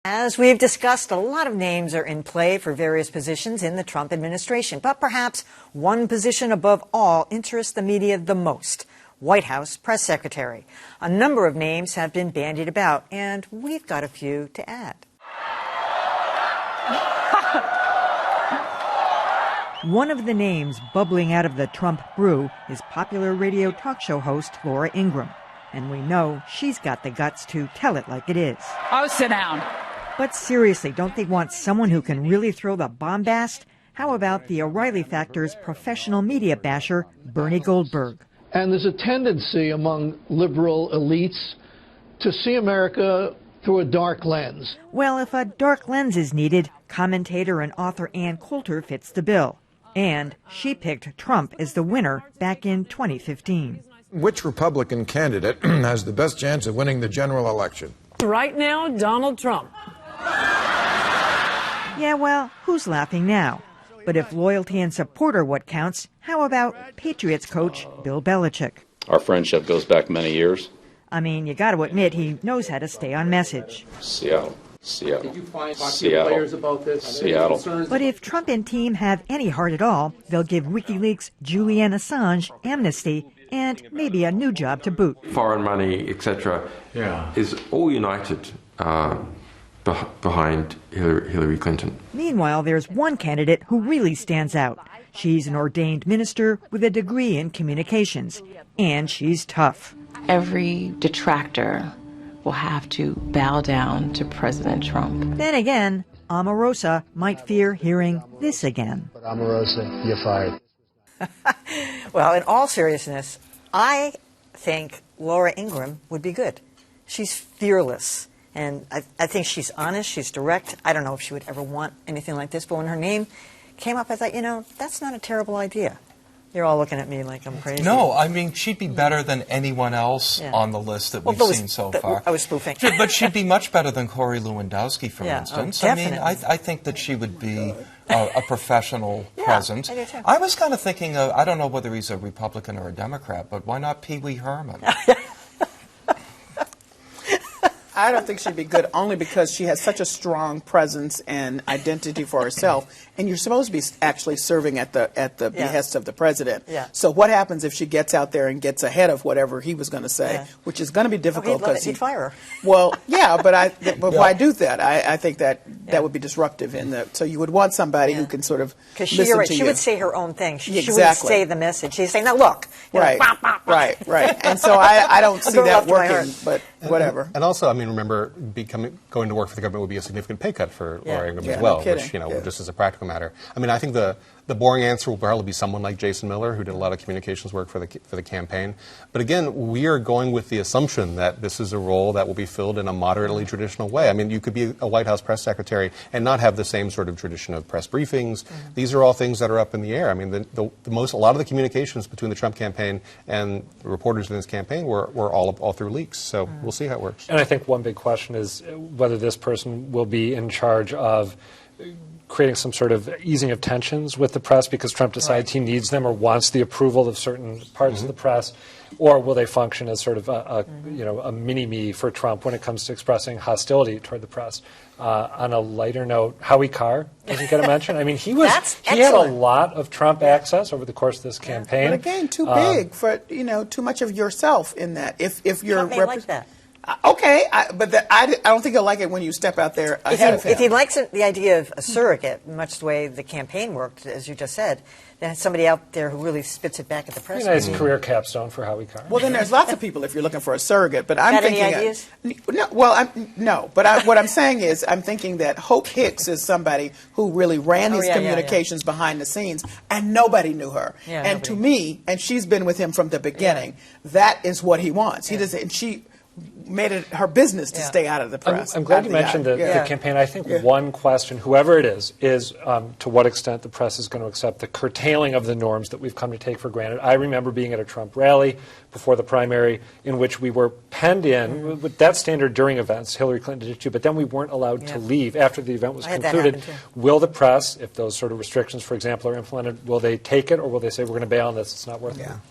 As we've discussed, a lot of names are in play for various positions in the Trump administration, but perhaps one position above all interests the media the most: White House press secretary. A number of names have been bandied about, and we've got a few to add. One of the names bubbling out of the Trump brew is popular radio talk show host Laura Ingraham. And we know she's got the guts to tell it like it is. Oh, sit down. But seriously, don't they want someone who can really throw the bombast? How about the O'Reilly Factor's professional media basher, Bernie Goldberg? And there's a tendency among liberal elites to see America through a dark lens. Well, if a dark lens is needed, commentator and author Ann Coulter fits the bill. And she picked Trump as the winner back in 2015. Which Republican candidate has the best chance of winning the general election? Right now, Donald Trump. Yeah, well, who's laughing now? But if loyalty and support are what counts, how about Patriots coach Bill Belichick? Our friendship goes back many years. I mean, you got to admit he knows how to stay on message. Seattle. Did you find players about this? Seattle. But if Trump and team have any heart at all, they'll give WikiLeaks' Julian Assange amnesty and maybe a new job to boot. Foreign money, etc., is all united behind Hillary Clinton. Meanwhile, there's one candidate who really stands out. She's an ordained minister with a degree in communications, and she's tough. Every detractor will have to bow down to President Trump. Then again, Omarosa might fear hearing this again. But Omarosa, you're fired. Well, in all seriousness, I think Laura Ingraham would be good. She's fearless, and I think she's honest, she's direct. I don't know if she would ever want anything like this, but when her name came up, I thought, you know, that's not a terrible idea. You're all looking at me like I'm crazy. No, I mean, she'd be better than anyone else on the list that we've seen so far. I was spoofing. But she'd be much better than Corey Lewandowski, for instance. Oh, I mean, I think that she would be a professional presence. I do too. I was kind of thinking, I don't know whether he's a Republican or a Democrat, but why not Pee Wee Herman? I don't think she'd be good only because she has such a strong presence and identity for herself. And you're supposed to be actually serving at the behest of the president. Yeah. So what happens if she gets out there and gets ahead of whatever he was going to say, which is going to be difficult because he'd fire her. Well, yeah, but why do that? I think that would be disruptive so you would want somebody who can sort of listen to you. She would say her own thing. She wouldn't say the message. She'd say, "Now look." Right. And so I don't see that working, but whatever. And also, I mean, remember, going to work for the government would be a significant pay cut for Laura Ingraham as well, which, just as a practical matter. I mean, I think the boring answer will probably be someone like Jason Miller, who did a lot of communications work for the campaign. But again, we are going with the assumption that this is a role that will be filled in a moderately traditional way. I mean, you could be a White House press secretary and not have the same sort of tradition of press briefings. Mm-hmm. These are all things that are up in the air. I mean, a lot of the communications between the Trump campaign and the reporters in his campaign were all through leaks. So we'll see how it works. And I think one big question is whether this person will be in charge of creating some sort of easing of tensions with the press because Trump decides he needs them or wants the approval of certain parts of the press, or will they function as sort of a mini-me for Trump when it comes to expressing hostility toward the press? On a lighter note, Howie Carr doesn't get a mention. I mean, he had a lot of Trump access over the course of this campaign. But again, too big for too much of yourself in that. If you're Trump may like that. Okay, but I don't think he'll like it when you step out there ahead of him. If he likes the idea of a surrogate, much the way the campaign worked, as you just said, then somebody out there who really spits it back at the press. Nice career capstone for Howie Carr. Well, then there's lots of people if you're looking for a surrogate. But I'm thinking, any ideas? What I'm saying is I'm thinking that Hope Hicks is somebody who really ran his communications behind the scenes, and nobody knew her. And to me, and she's been with him from the beginning, that is what he wants. He doesn't, and she made it her business to stay out of the press. I'm glad you mentioned the campaign. I think one question, whoever it is to what extent the press is going to accept the curtailing of the norms that we've come to take for granted. I remember being at a Trump rally before the primary in which we were penned in with that standard during events. Hillary Clinton did it too, but then we weren't allowed to leave after the event was concluded. Will the press, if those sort of restrictions, for example, are implemented, will they take it or will they say we're going to bail on this, it's not worth it?